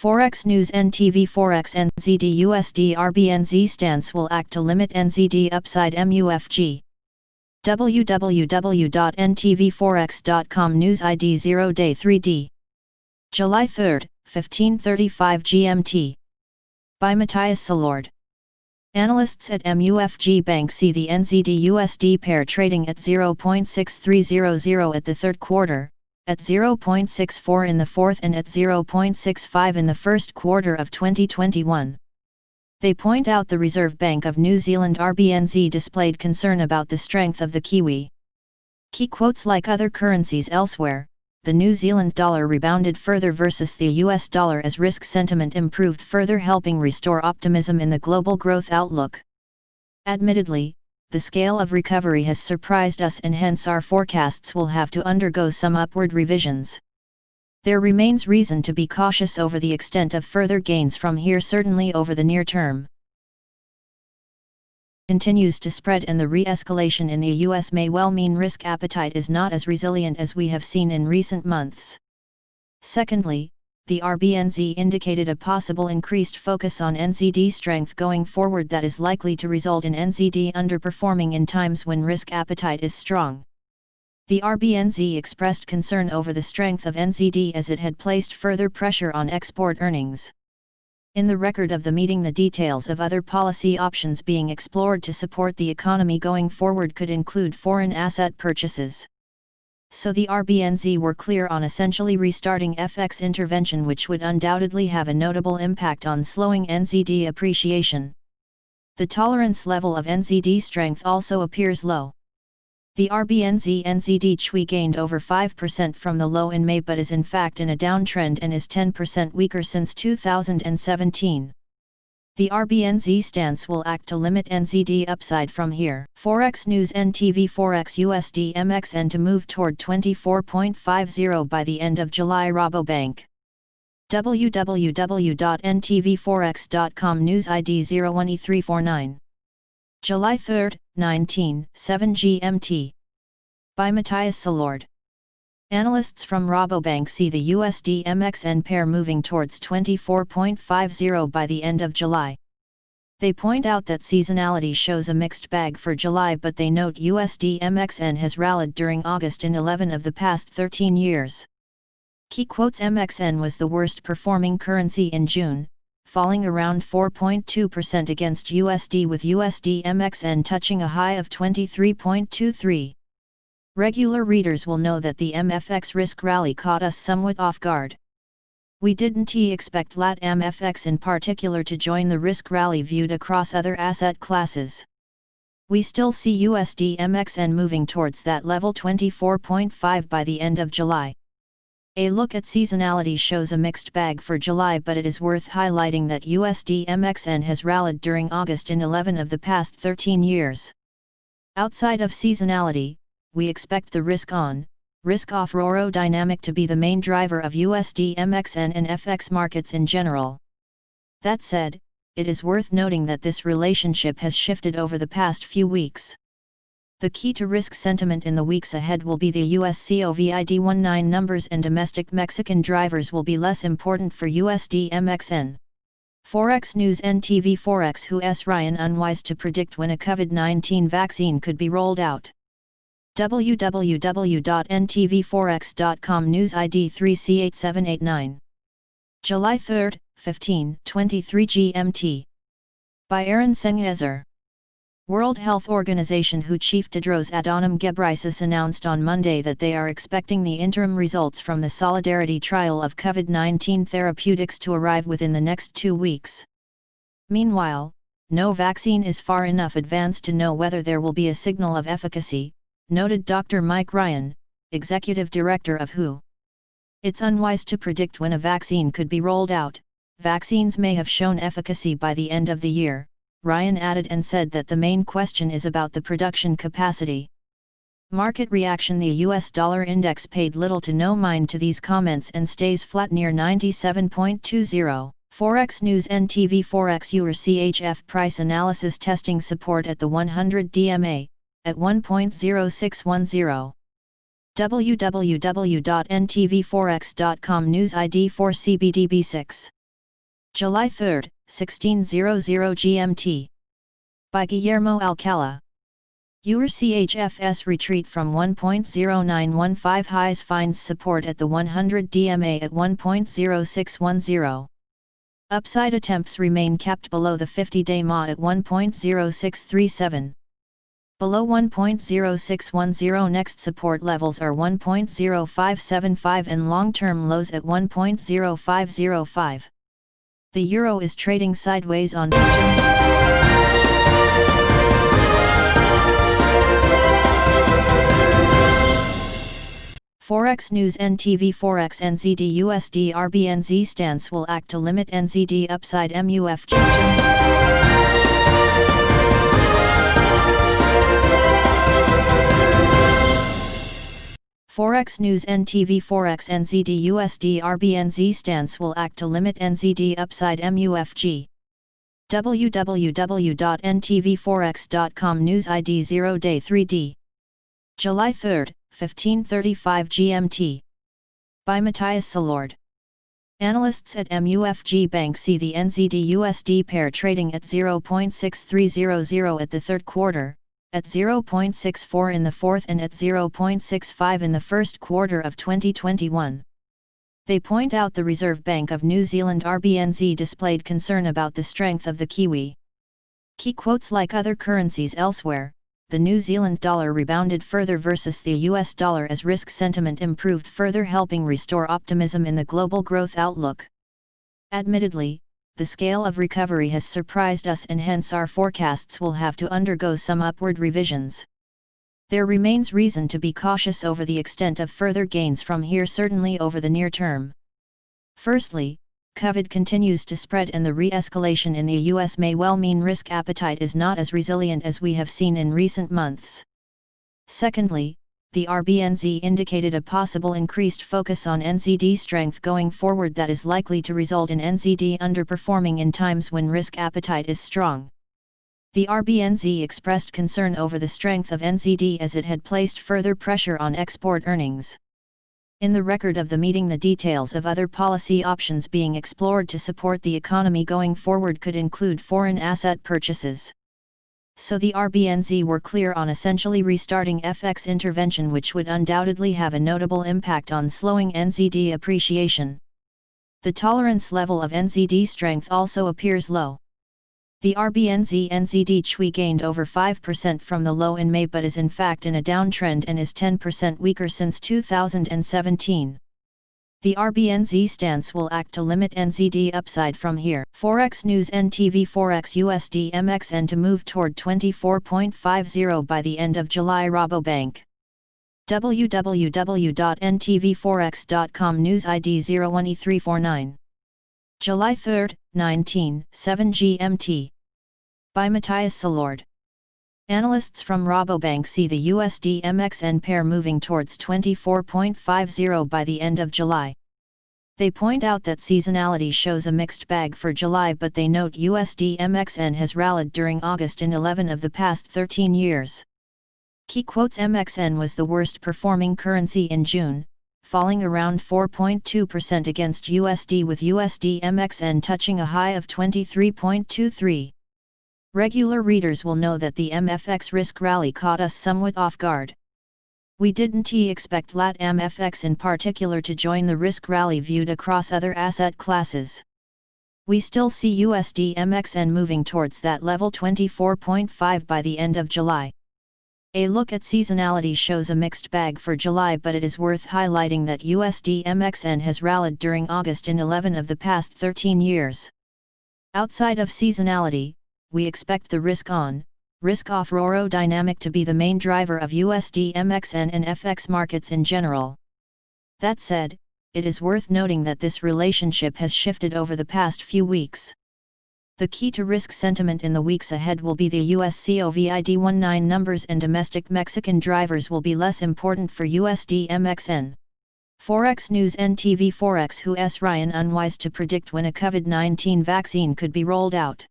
Forex News NTV Forex NZD USD RBNZ stance will act to limit NZD upside MUFG. www.ntvforex.com News ID 0 Day 3D. July 3, 15:35 GMT. By Matthias Salord. Analysts at MUFG Bank see the NZD-USD pair trading at 0.6300 at the third quarter, at 0.64 in the fourth and at 0.65 in the first quarter of 2021. They point out the Reserve Bank of New Zealand RBNZ displayed concern about the strength of the Kiwi. Key quotes: like other currencies elsewhere, the New Zealand dollar rebounded further versus the US dollar as risk sentiment improved, further helping restore optimism in the global growth outlook. Admittedly, the scale of recovery has surprised us and hence our forecasts will have to undergo some upward revisions. There remains reason to be cautious over the extent of further gains from here, certainly over the near term. Continues to spread, and the re-escalation in the US may well mean risk appetite is not as resilient as we have seen in recent months. Secondly, the RBNZ indicated a possible increased focus on NZD strength going forward that is likely to result in NZD underperforming in times when risk appetite is strong. The RBNZ expressed concern over the strength of NZD as it had placed further pressure on export earnings. In the record of the meeting, the details of other policy options being explored to support the economy going forward could include foreign asset purchases. So the RBNZ were clear on essentially restarting FX intervention, which would undoubtedly have a notable impact on slowing NZD appreciation. The tolerance level of NZD strength also appears low. The RBNZ NZD CHF gained over 5% from the low in May, but is in fact in a downtrend and is 10% weaker since 2017. The RBNZ stance will act to limit NZD upside from here. Forex News NTV Forex USD MXN to move toward 24.50 by the end of July. Rabobank. www.ntvforex.com News ID 01E349. July 3, 19:07 GMT. By Matthias Salord. Analysts from Rabobank see the USD MXN pair moving towards 24.50 by the end of July. They point out that seasonality shows a mixed bag for July, but they note USD MXN has rallied during August in 11 of the past 13 years. Key quotes: MXN was the worst performing currency in June, falling around 4.2% against USD, with USD MXN touching a high of 23.23. Regular readers will know that the MFX risk rally caught us somewhat off guard. We didn't expect LATAM FX in particular to join the risk rally viewed across other asset classes. We still see USD MXN moving towards that level 24.5 by the end of July. A look at seasonality shows a mixed bag for July, but it is worth highlighting that USD MXN has rallied during August in 11 of the past 13 years. Outside of seasonality, we expect the risk-on, risk-off RORO dynamic to be the main driver of USD MXN and FX markets in general. That said, it is worth noting that this relationship has shifted over the past few weeks. The key to risk sentiment in the weeks ahead will be the US COVID-19 numbers, and domestic Mexican drivers will be less important for USD MXN. Forex News NTV Forex Who's Ryan unwise to predict when a COVID-19 vaccine could be rolled out. www.ntvforex.com News ID 3C8789. July 3, 15:23 GMT. By Aaron Sengezer. World Health Organization WHO Chief Tedros Adhanom Ghebreyesus announced on Monday that they are expecting the interim results from the Solidarity trial of COVID-19 therapeutics to arrive within the next 2 weeks. Meanwhile, no vaccine is far enough advanced to know whether there will be a signal of efficacy, noted Dr. Mike Ryan, Executive Director of WHO. It's unwise to predict when a vaccine could be rolled out. Vaccines may have shown efficacy by the end of the year, Ryan added, and said that the main question is about the production capacity. Market reaction: the US dollar index paid little to no mind to these comments and stays flat near 97.20. Forex News NTV Forex Euro CHF price analysis testing support at the 100 DMA, at 1.0610. www.ntvforex.com News ID 4CBDB6 July 3, 1600 GMT. By Guillermo Alcala. Euro CHFS retreat from 1.0915 highs finds support at the 100 DMA at 1.0610. Upside attempts remain capped below the 50-day MA at 1.0637. Below 1.0610 next support levels are 1.0575 and long-term lows at 1.0505. The euro is trading sideways on Forex News. NTV Forex NZD USD RBNZ stance will act to limit NZD upside MUFG. Forex News. NTV Forex NZD USD RBNZ stance will act to limit NZD upside MUFG. www.ntvforex.com News ID 0 Day 3D. July 3, 1535 GMT. By Matthias Salord. Analysts at MUFG Bank see the NZD-USD pair trading at 0.6300 at the third quarter, at 0.64 in the fourth and at 0.65 in the first quarter of 2021. They point out the Reserve Bank of New Zealand RBNZ displayed concern about the strength of the Kiwi. Key quotes: like other currencies elsewhere, the New Zealand dollar rebounded further versus the US dollar as risk sentiment improved further, helping restore optimism in the global growth outlook. Admittedly, the scale of recovery has surprised us and hence our forecasts will have to undergo some upward revisions. There remains reason to be cautious over the extent of further gains from here, certainly over the near term. Firstly, COVID continues to spread and the re-escalation in the US may well mean risk appetite is not as resilient as we have seen in recent months. Secondly, the RBNZ indicated a possible increased focus on NZD strength going forward that is likely to result in NZD underperforming in times when risk appetite is strong. The RBNZ expressed concern over the strength of NZD as it had placed further pressure on export earnings. In the record of the meeting, the details of other policy options being explored to support the economy going forward could include foreign asset purchases. So the RBNZ were clear on essentially restarting FX intervention, which would undoubtedly have a notable impact on slowing NZD appreciation. The tolerance level of NZD strength also appears low. The RBNZ NZD CHF gained over 5% from the low in May but is in fact in a downtrend and is 10% weaker since 2017. The RBNZ stance will act to limit NZD upside from here. Forex News. NTV Forex USD MXN to move toward 24.50 by the end of July. Rabobank. www.ntvforex.com News ID 01E349. July 3, 19:07 GMT. By Matthias Salord. Analysts from Rabobank see the USD MXN pair moving towards 24.50 by the end of July. They point out that seasonality shows a mixed bag for July, but they note USD MXN has rallied during August in 11 of the past 13 years. Key quotes: MXN was the worst performing currency in June, falling around 4.2% against USD, with USD MXN touching a high of 23.23. Regular readers will know that the MFX risk rally caught us somewhat off guard. We didn't expect LATAM FX in particular to join the risk rally viewed across other asset classes. We still see USD MXN moving towards that level 24.5 by the end of July. A look at seasonality shows a mixed bag for July, but it is worth highlighting that USD MXN has rallied during August in 11 of the past 13 years. Outside of seasonality, we expect the risk-on, risk-off RoRo dynamic to be the main driver of USD MXN and FX markets in general. That said, it is worth noting that this relationship has shifted over the past few weeks. The key to risk sentiment in the weeks ahead will be the US COVID-19 numbers, and domestic Mexican drivers will be less important for USD MXN. Forex News. NTV Forex. Who's Ryan unwise to predict when a COVID-19 vaccine could be rolled out?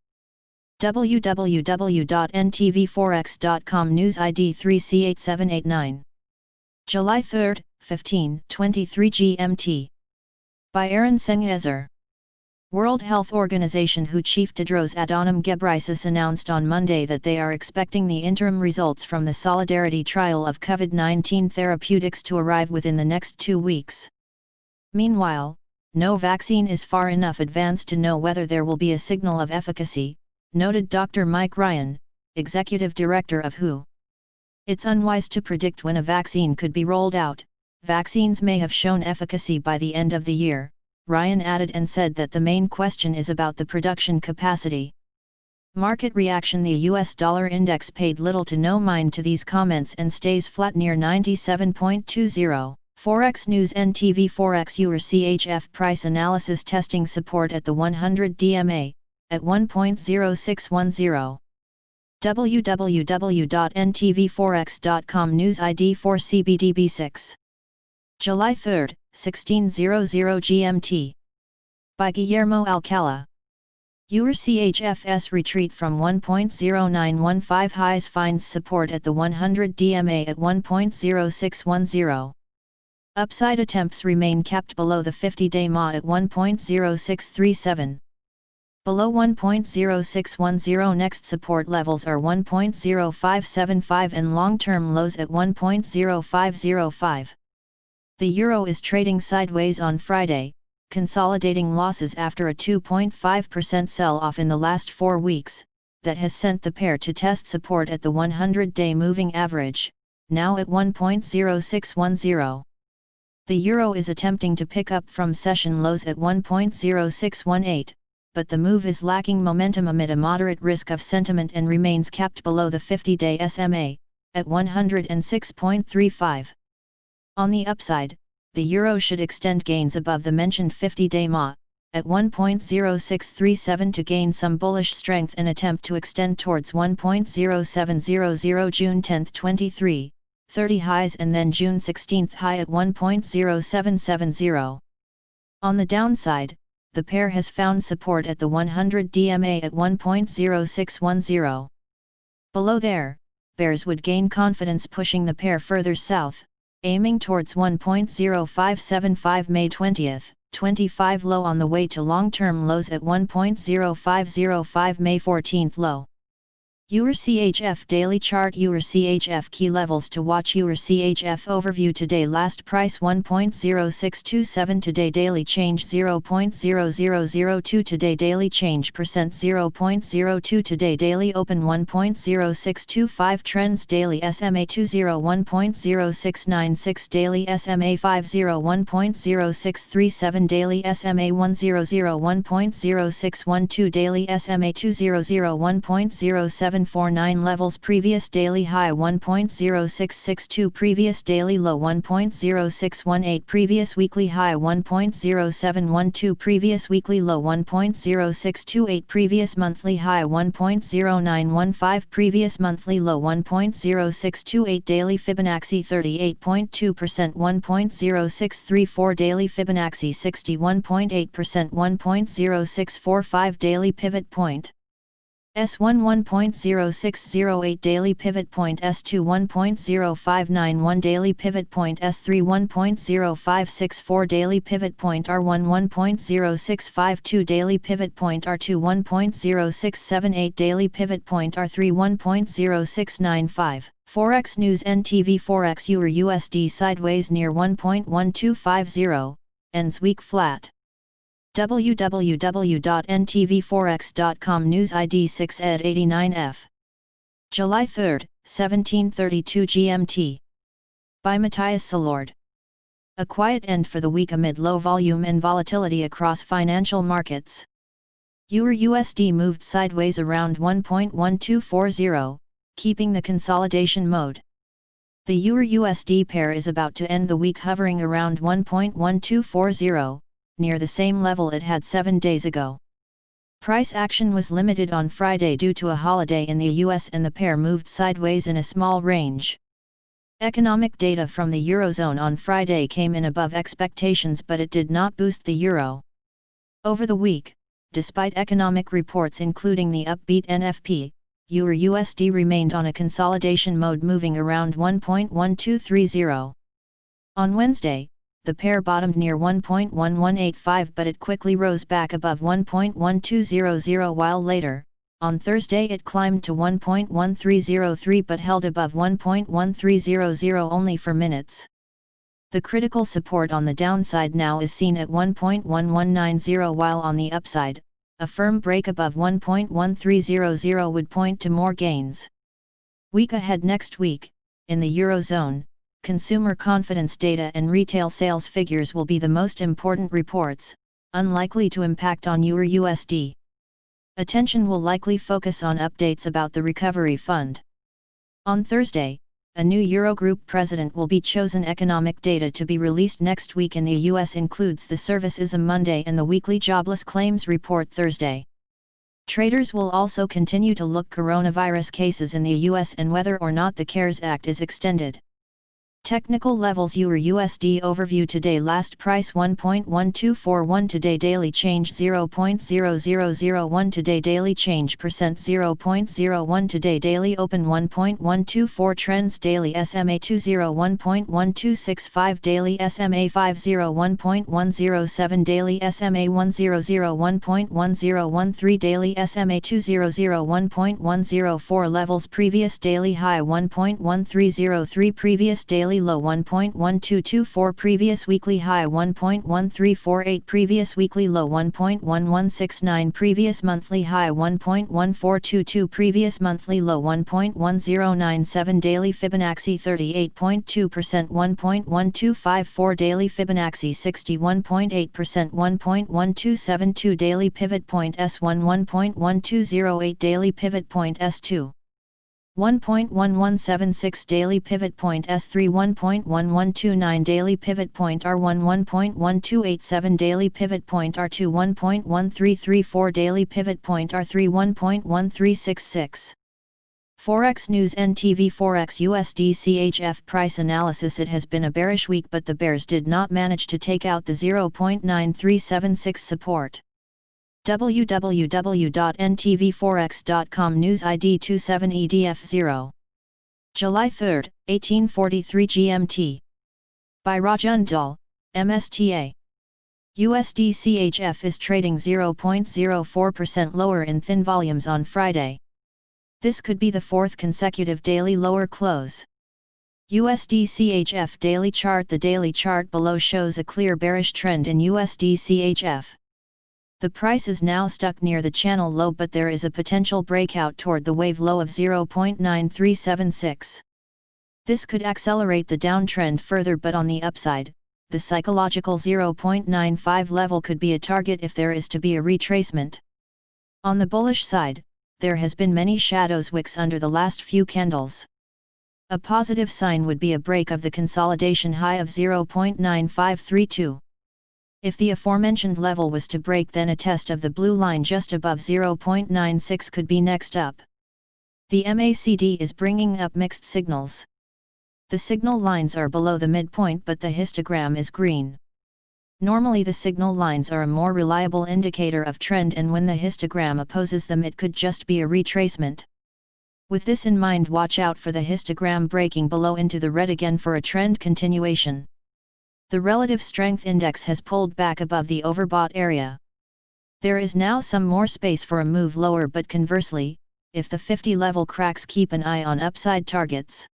www.ntvforex.com News ID 3C8789. July 3, 15:23 GMT. By Aaron Seng-Ezer. World Health Organization WHO Chief Tedros Adhanom Ghebreyesus announced on Monday that they are expecting the interim results from the Solidarity trial of COVID-19 therapeutics to arrive within the next 2 weeks. Meanwhile, no vaccine is far enough advanced to know whether there will be a signal of efficacy, noted Dr. Mike Ryan, Executive Director of WHO. It's unwise to predict when a vaccine could be rolled out. Vaccines may have shown efficacy by the end of the year, Ryan added, and said that the main question is about the production capacity. Market reaction: the US dollar index paid little to no mind to these comments and stays flat near 97.20. Forex news: NTV Forex Euro CHF price analysis testing support at the 100 DMA, at 1.0610. www.ntvforex.com News ID 4 CBDB6. July 3, 1600 GMT. By Guillermo Alcala. Euro CHF's retreat from 1.0915 highs finds support at the 100 DMA at 1.0610. Upside attempts remain capped below the 50-day MA at 1.0637. Below 1.0610 next support levels are 1.0575 and long-term lows at 1.0505. The euro is trading sideways on Friday, consolidating losses after a 2.5% sell-off in the last 4 weeks, that has sent the pair to test support at the 100-day moving average, now at 1.0610. The euro is attempting to pick up from session lows at 1.0618, but the move is lacking momentum amid a moderate risk of sentiment and remains capped below the 50-day SMA, at 106.35. On the upside, the euro should extend gains above the mentioned 50-day MA, at 1.0637 to gain some bullish strength and attempt to extend towards 1.0700 June 10, 23, 30 highs and then June 16 high at 1.0770. On the downside, the pair has found support at the 100 DMA at 1.0610. Below there, bears would gain confidence pushing the pair further south, aiming towards 1.0575 May 20, 25 low on the way to long-term lows at 1.0505 May 14 low. Euro CHF daily chart. Euro CHF key levels to watch. Euro CHF overview today. Last price 1.0627 today. Daily change 0.0002 today. Daily change percent 0.02 today. Daily open 1.0625 trends. Daily SMA 20 1.0696 daily SMA 50 1.0637 daily SMA 100 1.0612 daily SMA 200 1.07 749 levels. Previous daily high 1.0662, previous daily low 1.0618, previous weekly high 1.0712, previous weekly low 1.0628, previous monthly high 1.0915, previous monthly low 1.0628, daily Fibonacci 38.2%, 1.0634, daily Fibonacci 61.8%, 1.0645, daily pivot point S1 1.0608, daily pivot point S2 1.0591, daily pivot point S3 1.0564, daily pivot point R1 1.0652, daily pivot point R2 1.0678, daily pivot point R3 1.0695. Forex news. NTV Forex Euro USD sideways near 1.1250, ends week flat. www.ntvforex.com News ID 6 ed 89F. July 3, 1732 GMT. By Matthias Salord. A quiet end for the week amid low volume and volatility across financial markets. Euro USD moved sideways around 1.1240, keeping the consolidation mode. The Euro USD pair is about to end the week hovering around 1.1240, near the same level it had 7 days ago. Price action was limited on Friday due to a holiday in the US and the pair moved sideways in a small range. Economic data from the Eurozone on Friday came in above expectations, but it did not boost the euro. Over the week, despite economic reports including the upbeat NFP, Euro USD remained on a consolidation mode moving around 1.1230. On Wednesday, the pair bottomed near 1.1185 but it quickly rose back above 1.1200 while later, on Thursday it climbed to 1.1303 but held above 1.1300 only for minutes. The critical support on the downside now is seen at 1.1190 while on the upside, a firm break above 1.1300 would point to more gains. Week ahead. Next week, in the Eurozone, consumer confidence data and retail sales figures will be the most important reports, unlikely to impact on EUR/USD. Attention will likely focus on updates about the Recovery Fund. On Thursday, a new Eurogroup president will be chosen. Economic data to be released next week in the US includes the Services Monday and the weekly jobless claims report Thursday. Traders will also continue to look coronavirus cases in the US and whether or not the CARES Act is extended. Technical levels. EUR/USD overview today. Last price 1.1241 today. Daily change 0.0001 today. Daily change percent 0.01 today. Daily open 1.124 trends. Daily SMA 201.1265 daily SMA 501.107 daily SMA 100.1013 daily SMA 200.104 levels. Previous daily high 1.1303 previous daily low 1.1224 previous weekly high 1.1348 previous weekly low 1.1169 previous monthly high 1.1422 previous monthly low 1.1097 daily Fibonacci 38.2% 1.1254 daily Fibonacci 61.8% 1.1272 daily pivot point S1 1.1208 daily pivot point S2 1.1176 daily pivot point S3 1.1129 daily pivot point R1 1.1287 daily pivot point R2 1.1334 daily pivot point R3 1.1366 Forex News NTV Forex USD CHF price analysis. It has been a bearish week but the bears did not manage to take out the 0.9376 support. www.ntvforex.com News ID 27EDF0. July 3, 1843 GMT. By Rajan Dal, MSTA. USD CHF is trading 0.04% lower in thin volumes on Friday. This could be the fourth consecutive daily lower close. USD CHF daily chart. The daily chart below shows a clear bearish trend in USD CHF. The price is now stuck near the channel low but there is a potential breakout toward the wave low of 0.9376. This could accelerate the downtrend further but on the upside, the psychological 0.95 level could be a target if there is to be a retracement. On the bullish side, there has been many shadows wicks under the last few candles. A positive sign would be a break of the consolidation high of 0.9532. If the aforementioned level was to break, then a test of the blue line just above 0.96 could be next up. The MACD is bringing up mixed signals. The signal lines are below the midpoint but the histogram is green. Normally the signal lines are a more reliable indicator of trend and when the histogram opposes them it could just be a retracement. With this in mind, watch out for the histogram breaking below into the red again for a trend continuation. The relative strength index has pulled back above the overbought area. There is now some more space for a move lower but conversely, if the 50 level cracks, keep an eye on upside targets.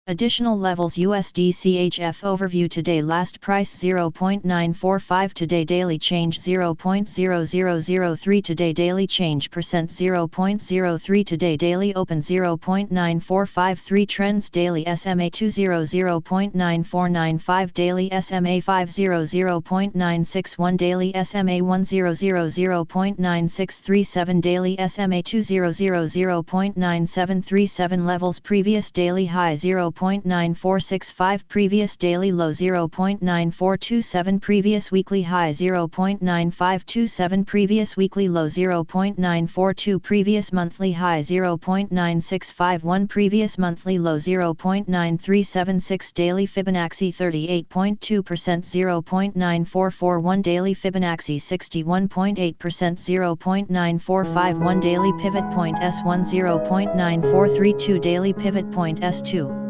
Additional levels. USD CHF overview today. Last price 0.945 today. Daily change 0.0003 today. Daily change percent 0.03 today. Daily open 0.9453 trends. Daily SMA 200.9495 daily SMA 500.961 daily SMA 100.9637 daily SMA 200.9737 levels. Previous daily high 0.9465 previous daily low 0.9427 previous weekly high 0.9527 previous weekly low 0.942 previous monthly high 0.9651 previous monthly low 0.9376 daily Fibonacci 38.2% 0.9441 daily Fibonacci 61.8% 0.9451 daily pivot point S1 0.9432 daily pivot point S2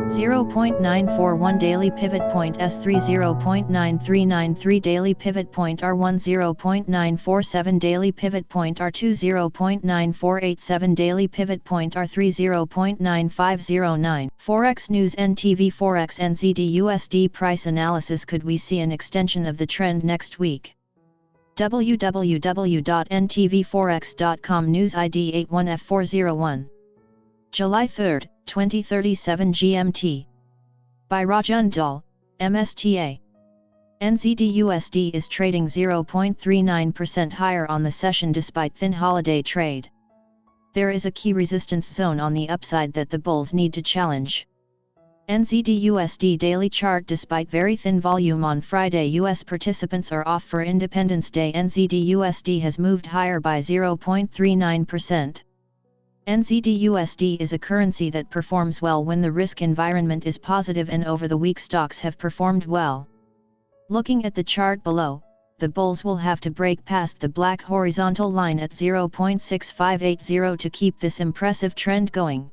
0.941 daily pivot point S3 0.9393 daily pivot point R1 0.947 daily pivot point R2 0.9487 daily pivot point R3 0.9509 Forex News NTV Forex NZD USD price analysis. Could we see an extension of the trend next week? www.ntvforex.com News ID 81F401 July 3, 2037 GMT. By Rajan Dal, MSTA. NZD USD is trading 0.39% higher on the session despite thin holiday trade. There is a key resistance zone on the upside that the bulls need to challenge. NZD USD daily chart. Despite very thin volume on Friday, US participants are off for Independence Day. NZD USD has moved higher by 0.39%. NZD USD is a currency that performs well when the risk environment is positive, and over the week stocks have performed well. Looking at the chart below, the bulls will have to break past the black horizontal line at 0.6580 to keep this impressive trend going.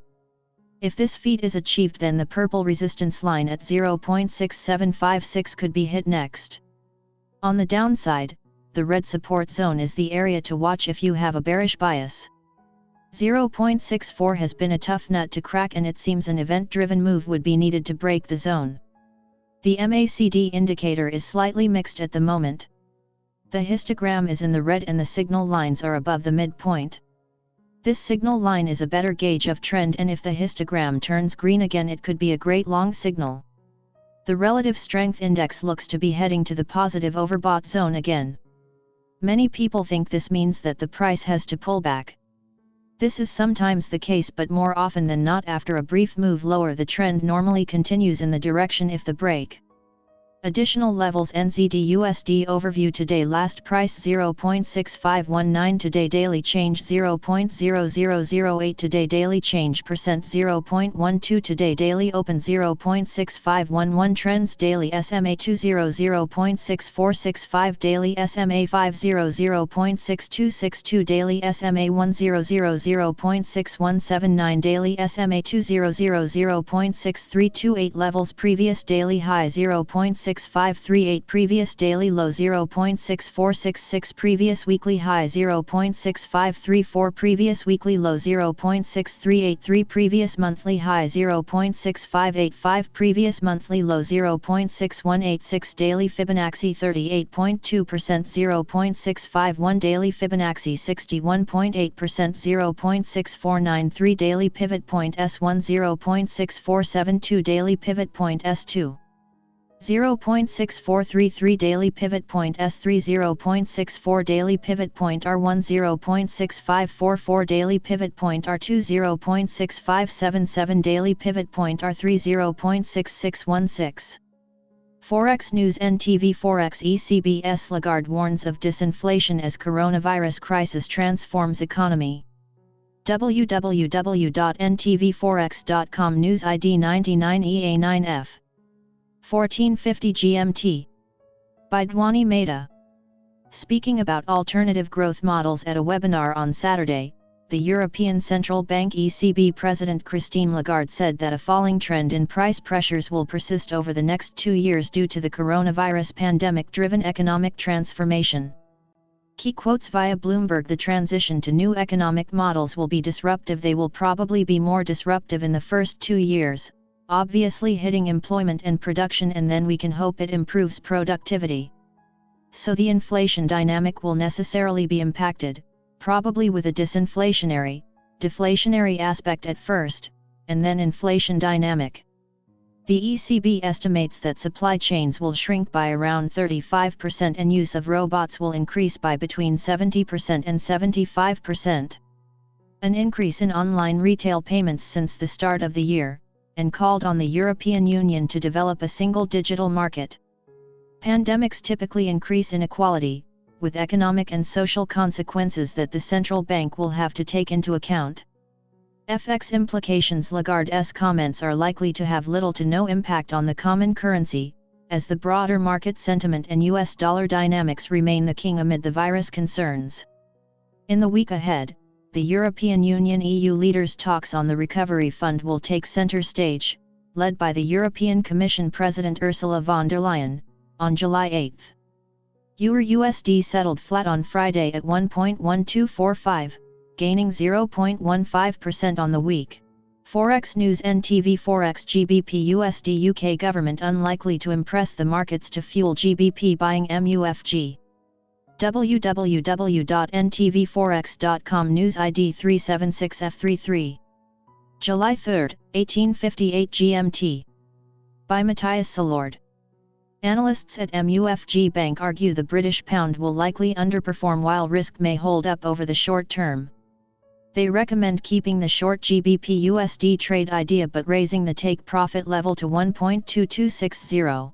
If this feat is achieved, then the purple resistance line at 0.6756 could be hit next. On the downside, the red support zone is the area to watch if you have a bearish bias. 0.64 has been a tough nut to crack, and it seems an event-driven move would be needed to break the zone. The MACD indicator is slightly mixed at the moment. The histogram is in the red and the signal lines are above the midpoint. This signal line is a better gauge of trend, and if the histogram turns green again, it could be a great long signal. The relative strength index looks to be heading to the positive overbought zone again. Many people think this means that the price has to pull back. This is sometimes the case, but more often than not, after a brief move lower, the trend normally continues in the direction if the break. Additional levels. NZD USD overview today. Last price 0.6519 today. Daily change 0.0008 today. Daily change percent 0.12 today. Daily open 0.6511 trends. Daily SMA 20 0.6465 daily SMA 50 0.6262 daily SMA 100 0.6179 daily SMA 200 0.6328 levels. Previous daily high 0.6538 previous daily low 0.6466 previous weekly high 0.6534 previous weekly low 0.6383 previous monthly high 0.6585 previous monthly low 0.6186 daily Fibonacci 38.2% 0.651 daily Fibonacci 61.8% 0.6493 daily pivot point S1 0.6472 daily pivot point S2 0.6433 daily pivot point S3 0.64 daily pivot point R1 0.6544 daily pivot point R2 0.6577 daily pivot point R3 0.6616 Forex News NTV Forex ECB's Lagarde warns of disinflation as coronavirus crisis transforms economy. www.ntvforex.com News ID 99EA9F 1450 GMT. By Dwani Mehta. Speaking about alternative growth models at a webinar on Saturday, the European Central Bank ECB President Christine Lagarde said that a falling trend in price pressures will persist over the next 2 years due to the coronavirus pandemic-driven economic transformation. Key quotes via Bloomberg: the transition to new economic models will be disruptive. They will probably be more disruptive in the first 2 years, obviously hitting employment and production, and then we can hope it improves productivity. So the inflation dynamic will necessarily be impacted, probably with a disinflationary, deflationary aspect at first, and then inflation dynamic. The ECB estimates that supply chains will shrink by around 35% and use of robots will increase by between 70% and 75%. An increase in online retail payments since the start of the year, and called on the European Union to develop a single digital market. Pandemics typically increase inequality, with economic and social consequences that the central bank will have to take into account. FX implications: Lagarde's comments are likely to have little to no impact on the common currency, as the broader market sentiment and US dollar dynamics remain the king amid the virus concerns. In the week ahead, the European Union EU leaders' talks on the recovery fund will take center stage, led by the European Commission President Ursula von der Leyen, on July 8. EUR/USD settled flat on Friday at 1.1245, gaining 0.15% on the week. Forex News NTV Forex GBP USD UK government unlikely to impress the markets to fuel GBP buying MUFG. www.ntvforex.com News ID 376F33. July 3, 1858 GMT. By Matthias Salord. Analysts at MUFG Bank argue the British pound will likely underperform while risk may hold up over the short term. They recommend keeping the short GBP USD trade idea but raising the take profit level to 1.2260.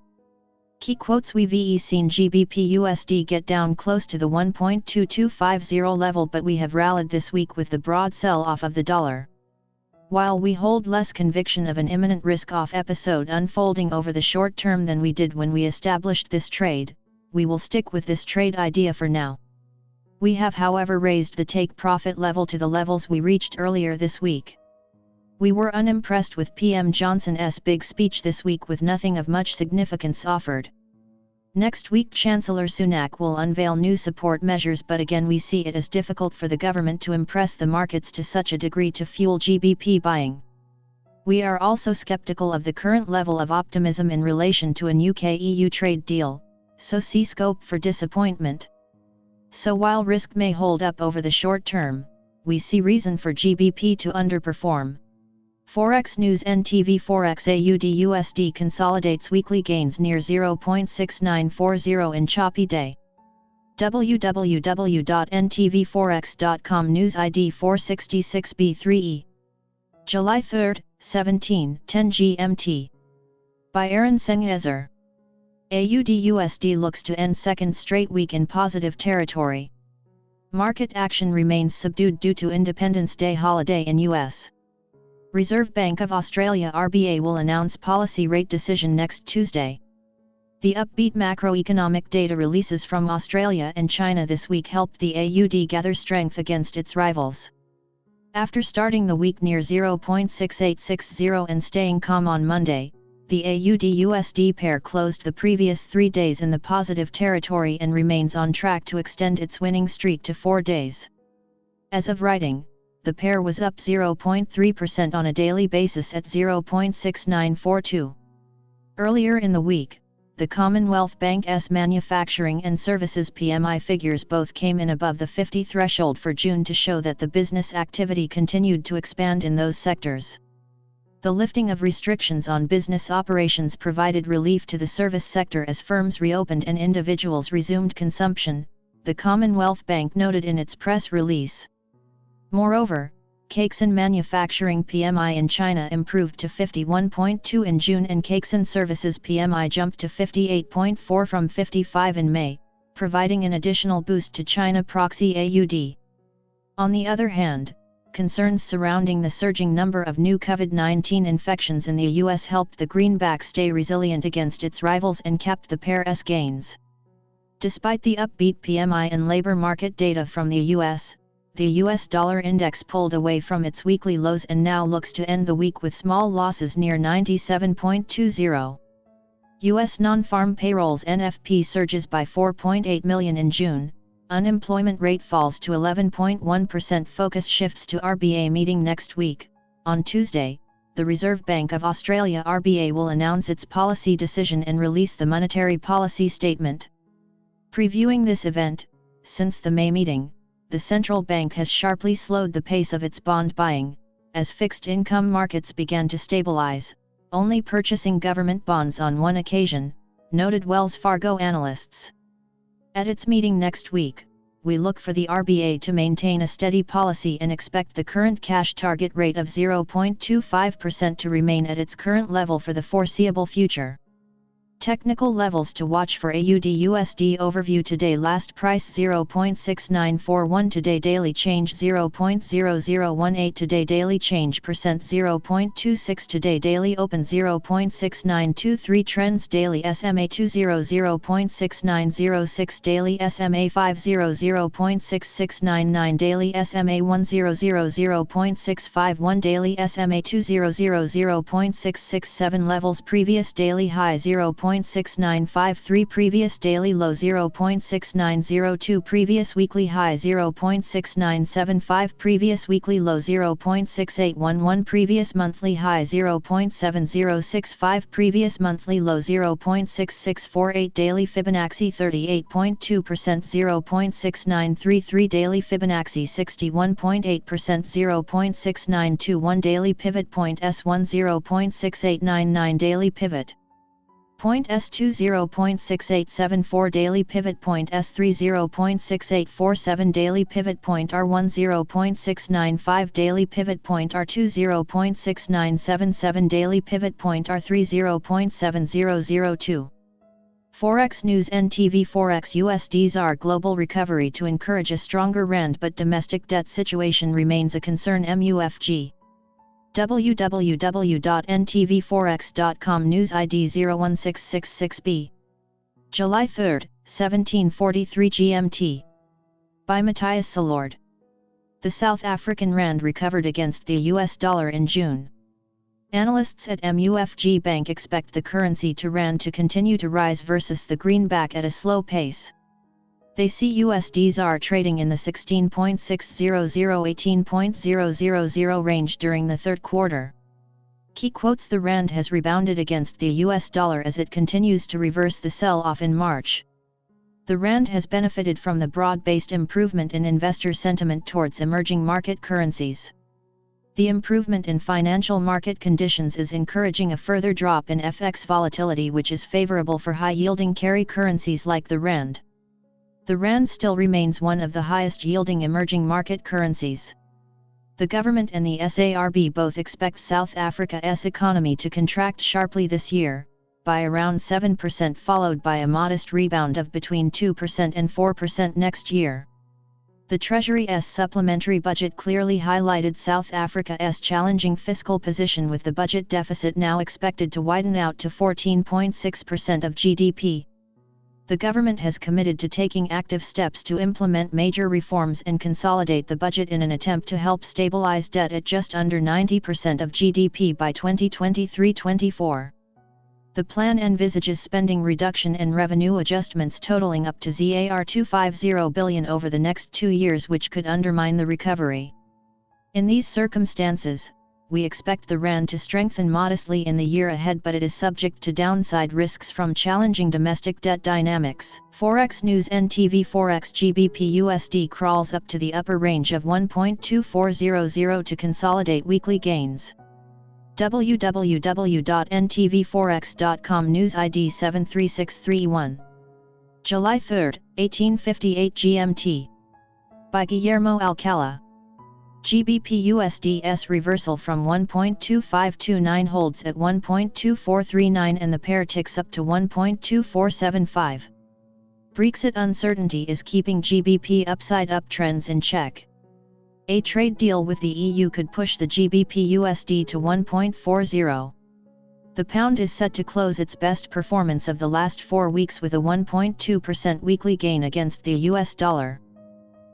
Key quotes: We've seen GBP USD get down close to the 1.2250 level, but we have rallied this week with the broad sell-off of the dollar. While we hold less conviction of an imminent risk-off episode unfolding over the short term than we did when we established this trade, we will stick with this trade idea for now. We have however raised the take profit level to the levels we reached earlier this week. We were unimpressed with PM Johnson's big speech this week, with nothing of much significance offered. Next week Chancellor Sunak will unveil new support measures, but again we see it as difficult for the government to impress the markets to such a degree to fuel GBP buying. We are also skeptical of the current level of optimism in relation to an UK-EU trade deal, so see scope for disappointment. So while risk may hold up over the short term, we see reason for GBP to underperform. Forex News NTV Forex AUD USD consolidates weekly gains near 0.6940 in choppy day. www.ntvforex.com News ID 466B3E. July 3, 17:10 GMT. By Aaron Sengyezer. AUD USD looks to end second straight week in positive territory. Market action remains subdued due to Independence Day holiday in US. Reserve Bank of Australia (RBA) will announce policy rate decision next Tuesday. The upbeat macroeconomic data releases from Australia and China this week helped the AUD gather strength against its rivals. After starting the week near 0.6860 and staying calm on Monday, the AUD-USD pair closed the previous 3 days in the positive territory and remains on track to extend its winning streak to 4 days. As of writing, the pair was up 0.3% on a daily basis at 0.6942. Earlier in the week, the Commonwealth Bank's manufacturing and services PMI figures both came in above the 50 threshold for June to show that the business activity continued to expand in those sectors. The lifting of restrictions on business operations provided relief to the service sector as firms reopened and individuals resumed consumption, the Commonwealth Bank noted in its press release. Moreover, cakes and manufacturing PMI in China improved to 51.2 in June and cakes and services PMI jumped to 58.4 from 55 in May, providing an additional boost to China proxy AUD. On the other hand, concerns surrounding the surging number of new COVID-19 infections in the US helped the greenback stay resilient against its rivals and capped the pair's gains. Despite the upbeat PMI and labor market data from the US, the US dollar index pulled away from its weekly lows and now looks to end the week with small losses near 97.20. US non-farm payrolls NFP surges by 4.8 million in June, unemployment rate falls to 11.1%. Focus shifts to RBA meeting next week. On Tuesday, the Reserve Bank of Australia (RBA) will announce its policy decision and release the monetary policy statement. Previewing this event, since the May meeting, the central bank has sharply slowed the pace of its bond buying, as fixed income markets began to stabilize, only purchasing government bonds on one occasion, noted Wells Fargo analysts. At its meeting next week, we look for the RBA to maintain a steady policy and expect the current cash target rate of 0.25% to remain at its current level for the foreseeable future. Technical levels to watch for AUD/USD overview today. Last price 0.6941 today. Daily change 0.0018 today. Daily change percent 0.26 today. Daily open 0.6923 trends. Daily SMA 20 0.6906 daily SMA 50 0.6699 daily SMA 10 0.651 daily SMA 200 0.667 levels. Previous daily high 0.6953 previous daily low 0.6902 previous weekly high 0.6975 previous weekly low 0.6811 previous monthly high 0.7065 previous monthly low 0.6648 daily Fibonacci 38.2% 0.6933 daily Fibonacci 61.8% 0.6921 daily pivot point S1 0.6899 daily pivot point S2 0.6874 daily pivot point S3 0.6847 daily pivot point R1 0.695 daily pivot point R2 0.6977 daily pivot point R3 0.7002. Forex News NTV Forex USD ZAR global recovery to encourage a stronger rand but domestic debt situation remains a concern. MUFG www.ntvforex.com News ID 01666B July 3, 1743 GMT by Matthias Salord. The South African rand recovered against the US dollar in June. Analysts at MUFG Bank expect the currency to rand to continue to rise versus the greenback at a slow pace. They see USD ZAR trading in the 16.600–18.000 range during the third quarter. Key quotes: the rand has rebounded against the US dollar as it continues to reverse the sell-off in March. The rand has benefited from the broad-based improvement in investor sentiment towards emerging market currencies. The improvement in financial market conditions is encouraging a further drop in FX volatility, which is favorable for high-yielding carry currencies like the rand. The rand still remains one of the highest-yielding emerging market currencies. The government and the SARB both expect South Africa's economy to contract sharply this year, by around 7%, followed by a modest rebound of between 2% and 4% next year. The Treasury's supplementary budget clearly highlighted South Africa's challenging fiscal position, with the budget deficit now expected to widen out to 14.6% of GDP. The government has committed to taking active steps to implement major reforms and consolidate the budget in an attempt to help stabilize debt at just under 90% of GDP by 2023-24. The plan envisages spending reduction and revenue adjustments totaling up to ZAR 250 billion over the next 2 years, which could undermine the recovery. In these circumstances, we expect the rand to strengthen modestly in the year ahead, but it is subject to downside risks from challenging domestic debt dynamics. Forex News NTV Forex GBP USD crawls up to the upper range of 1.2400 to consolidate weekly gains. www.ntvforex.com News ID 73631 July 3, 1858 GMT by Guillermo Alcala. GBP USD's reversal from 1.2529 holds at 1.2439 and the pair ticks up to 1.2475. Brexit uncertainty is keeping GBP upside uptrends in check. A trade deal with the EU could push the GBP USD to 1.40. The pound is set to close its best performance of the last 4 weeks with a 1.2% weekly gain against the US dollar.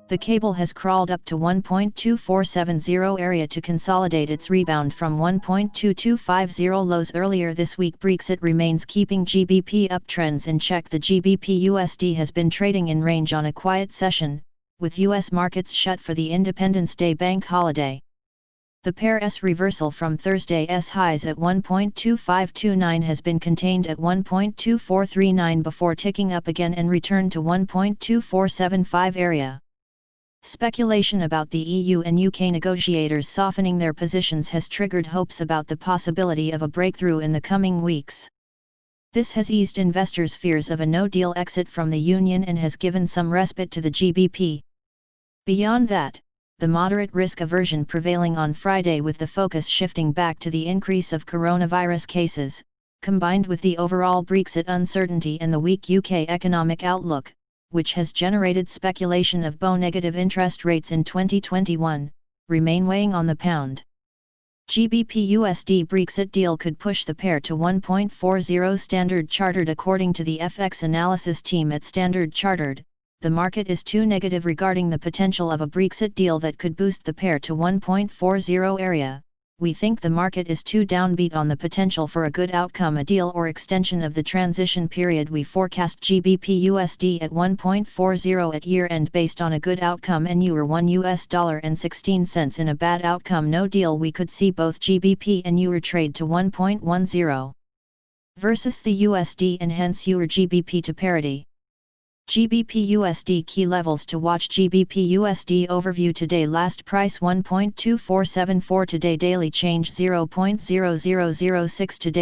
The cable has crawled up to 1.2470 area to consolidate its rebound from 1.2250 lows earlier this week. Brexit remains keeping GBP uptrends in check. The GBP USD has been trading in range on a quiet session, with US markets shut for the Independence Day bank holiday. The pair's reversal from Thursday's highs at 1.2529 has been contained at 1.2439 before ticking up again and returned to 1.2475 area. Speculation about the EU and UK negotiators softening their positions has triggered hopes about the possibility of a breakthrough in the coming weeks. This has eased investors' fears of a no-deal exit from the Union and has given some respite to the GBP. Beyond that, the moderate risk aversion prevailing on Friday, with the focus shifting back to the increase of coronavirus cases, combined with the overall Brexit uncertainty and the weak UK economic outlook, which has generated speculation of negative interest rates in 2021, remain weighing on the pound. GBP/USD Brexit deal could push the pair to 1.40 Standard Chartered. According to the FX analysis team at Standard Chartered, the market is too negative regarding the potential of a Brexit deal that could boost the pair to 1.40 area. We think the market is too downbeat on the potential for a good outcome, a deal or extension of the transition period. We forecast GBP/USD at 1.40 at year end based on a good outcome and EUR $1.16 in a bad outcome no deal. We could see both GBP and EUR trade to 1.10 versus the USD and hence EUR GBP to parity. GBP/USD key levels to watch. GBP/USD overview today. Last price 1.2474 today. Daily change 0.0006 today.